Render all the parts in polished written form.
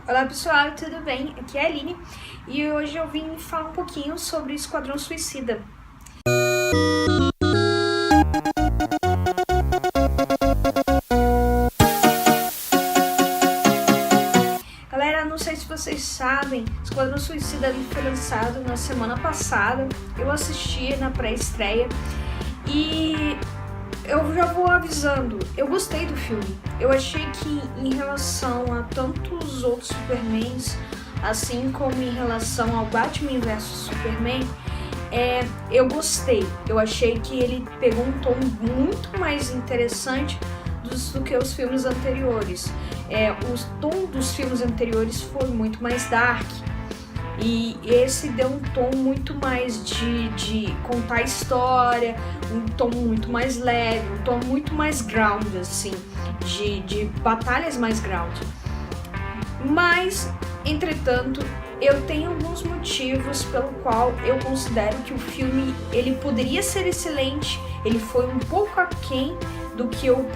Olá pessoal, tudo bem? Aqui é a Aline e hoje eu vim falar um pouquinho sobre Esquadrão Suicida. Galera, não sei se vocês sabem, Esquadrão Suicida foi lançado na semana passada. Eu assisti na pré-estreia e eu já vou avisando, eu gostei do filme. Eu achei que em relação a tantos outros Supermans, assim como em relação ao Batman vs Superman, eu gostei. Eu achei que ele pegou um tom muito mais interessante do que os filmes anteriores. O tom dos filmes anteriores foi muito mais dark. E esse deu um tom muito mais de contar história, um tom muito mais leve, um tom muito mais ground, assim, de batalhas mais ground. Mas, entretanto, eu tenho alguns motivos pelo qual eu considero que o filme ele poderia ser excelente, ele foi um pouco aquém do que o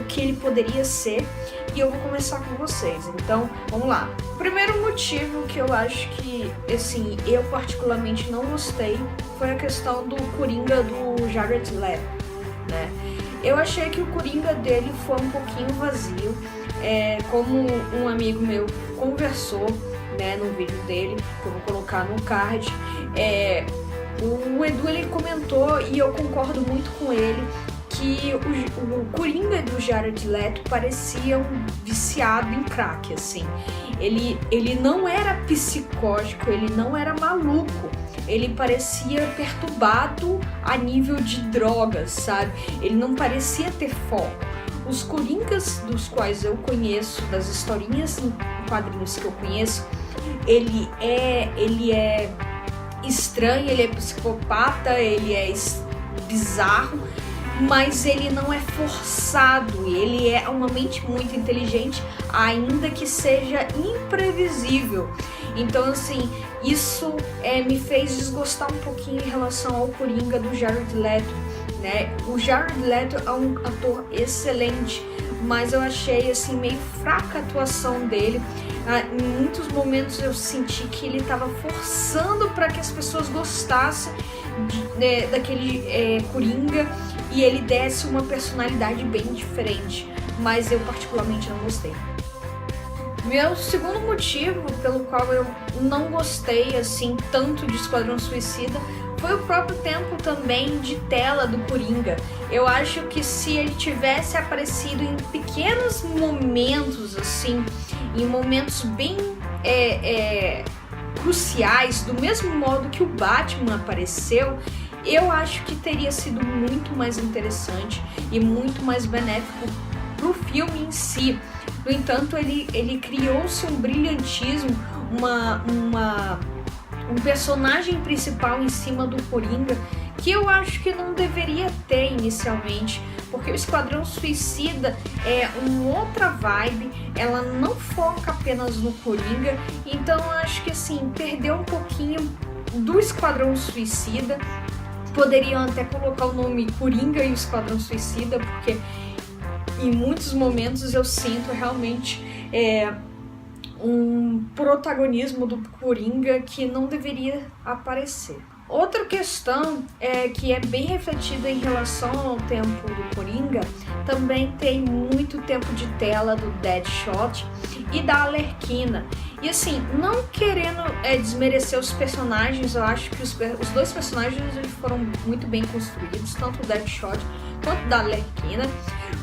que ele poderia ser, e eu vou começar com vocês. Então, vamos lá. O primeiro motivo que eu acho que, assim, eu particularmente não gostei foi a questão do Coringa do Jared Leto, né? Eu achei que o Coringa dele foi um pouquinho vazio, como um amigo meu conversou, né, no vídeo dele, que eu vou colocar no card. O Edu, ele comentou, e eu concordo muito com ele, que o Coringa do Jared Leto parecia um viciado em crack, assim. Ele não era psicótico, ele não era maluco, ele parecia perturbado a nível de drogas, sabe? Ele não parecia ter foco. Os Coringas dos quais eu conheço, das historinhas em quadrinhos que eu conheço, ele é estranho, ele é psicopata, ele é bizarro, mas ele não é forçado, ele é uma mente muito inteligente, ainda que seja imprevisível. Então, assim, isso me fez desgostar um pouquinho em relação ao Coringa do Jared Leto, né? O Jared Leto é um ator excelente, mas eu achei, assim, meio fraca a atuação dele. Em muitos momentos eu senti que ele estava forçando para que as pessoas gostassem daquele Coringa, e ele desse uma personalidade bem diferente, mas eu particularmente não gostei. Meu segundo motivo pelo qual eu não gostei assim tanto de Esquadrão Suicida foi o próprio tempo também de tela do Coringa. Eu acho que se ele tivesse aparecido em pequenos momentos, assim, em momentos bem cruciais, do mesmo modo que o Batman apareceu, eu acho que teria sido muito mais interessante e muito mais benéfico pro filme em si. No entanto, ele criou-se um brilhantismo, um personagem principal em cima do Coringa que eu acho que não deveria ter inicialmente, porque o Esquadrão Suicida é uma outra vibe, ela não foca apenas no Coringa, então eu acho que assim, perdeu um pouquinho do Esquadrão Suicida. Poderiam até colocar o nome Coringa e o Esquadrão Suicida, porque em muitos momentos eu sinto realmente um protagonismo do Coringa que não deveria aparecer. Outra questão que é bem refletida em relação ao tempo do Coringa, também tem muito tempo de tela do Deadshot e da Arlequina. E assim, não querendo desmerecer os personagens, eu acho que os dois personagens eles foram muito bem construídos, tanto o Deadshot quanto da Arlequina,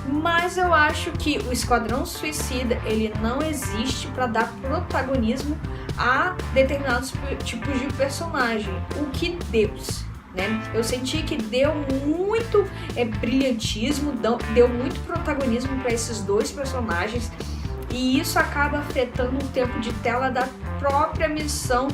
mas eu acho que o Esquadrão Suicida ele não existe para dar protagonismo a determinados tipos de personagem, o que deu, né? Eu senti que deu muito brilhantismo, deu muito protagonismo para esses dois personagens, e isso acaba afetando o tempo de tela da própria missão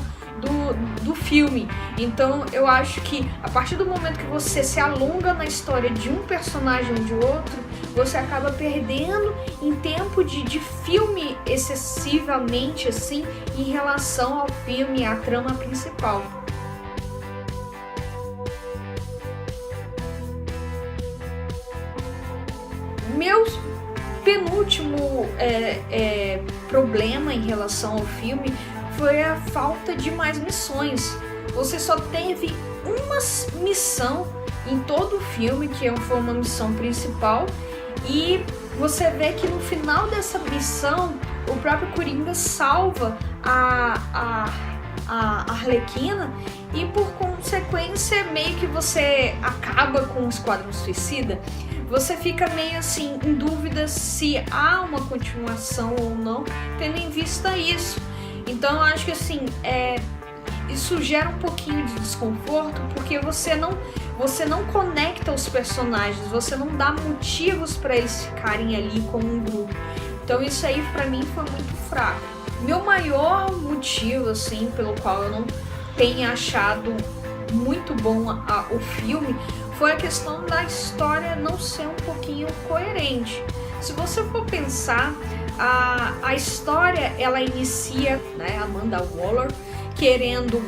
do filme. Então eu acho que a partir do momento que você se alonga na história de um personagem ou de outro, você acaba perdendo em tempo de filme excessivamente assim em relação ao filme, à trama principal. Meu penúltimo problema em relação ao filme foi a falta de mais missões. Você só teve uma missão em todo o filme, que foi uma missão principal, e você vê que no final dessa missão o próprio Coringa salva a Arlequina, e por consequência meio que você acaba com o Esquadrão Suicida. Você fica meio assim em dúvida se há uma continuação ou não, tendo em vista isso. Então eu acho que assim, isso gera um pouquinho de desconforto, porque você não conecta os personagens, você não dá motivos para eles ficarem ali como um grupo. Então isso aí pra mim foi muito fraco. Meu maior motivo assim pelo qual eu não tenho achado muito bom o filme foi a questão da história não ser um pouquinho coerente. Se você for pensar, a história ela inicia, né, Amanda Waller querendo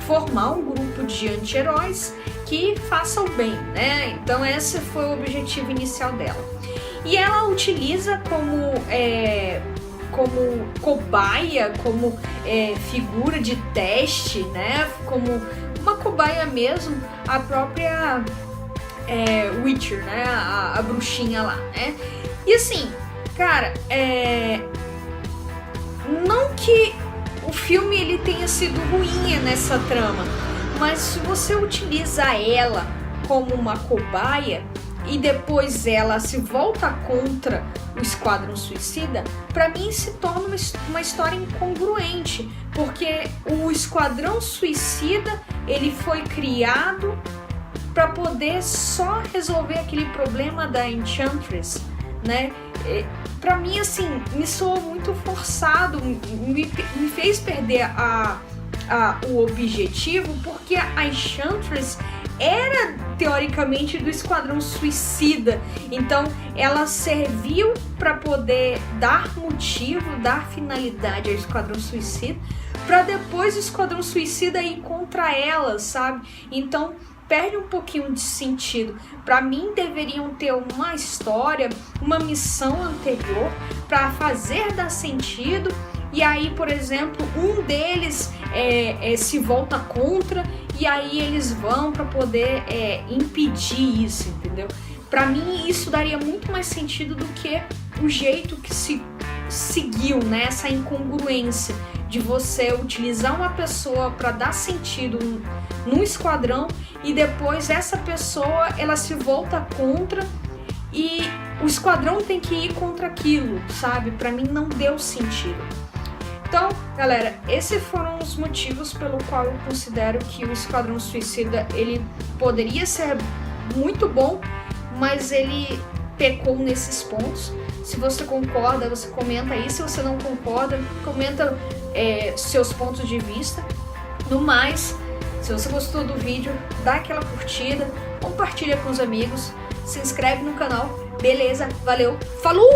formar um grupo de anti-heróis que faça o bem, né? Então esse foi o objetivo inicial dela. E ela utiliza como cobaia, como figura de teste, né? Como uma cobaia mesmo, a própria Witcher, né? A bruxinha lá, né? E assim, cara, não que o filme ele tenha sido ruim nessa trama, mas se você utiliza ela como uma cobaia e depois ela se volta contra o Esquadrão Suicida, pra mim se torna uma história incongruente, porque o Esquadrão Suicida ele foi criado para poder só resolver aquele problema da Enchantress, né? Pra mim, assim, me soou muito forçado, me fez perder o objetivo, porque a Enchantress era teoricamente do Esquadrão Suicida, então ela serviu para poder dar motivo, dar finalidade ao Esquadrão Suicida, para depois o Esquadrão Suicida ir contra ela, sabe? Então perde um pouquinho de sentido. Para mim deveriam ter uma história, uma missão anterior para fazer dar sentido. E aí, por exemplo, um deles se volta contra, e aí eles vão para poder impedir isso, entendeu? Para mim isso daria muito mais sentido do que o jeito que se seguiu, né? Essa incongruência de você utilizar uma pessoa para dar sentido num esquadrão e depois essa pessoa ela se volta contra e o esquadrão tem que ir contra aquilo, sabe? Para mim não deu sentido. Então, galera, esses foram os motivos pelo qual eu considero que o Esquadrão Suicida ele poderia ser muito bom, mas ele pecou nesses pontos. Se você concorda, você comenta aí. Se você não concorda, comenta seus pontos de vista. No mais, se você gostou do vídeo, dá aquela curtida, compartilha com os amigos, se inscreve no canal. Beleza? Valeu, falou!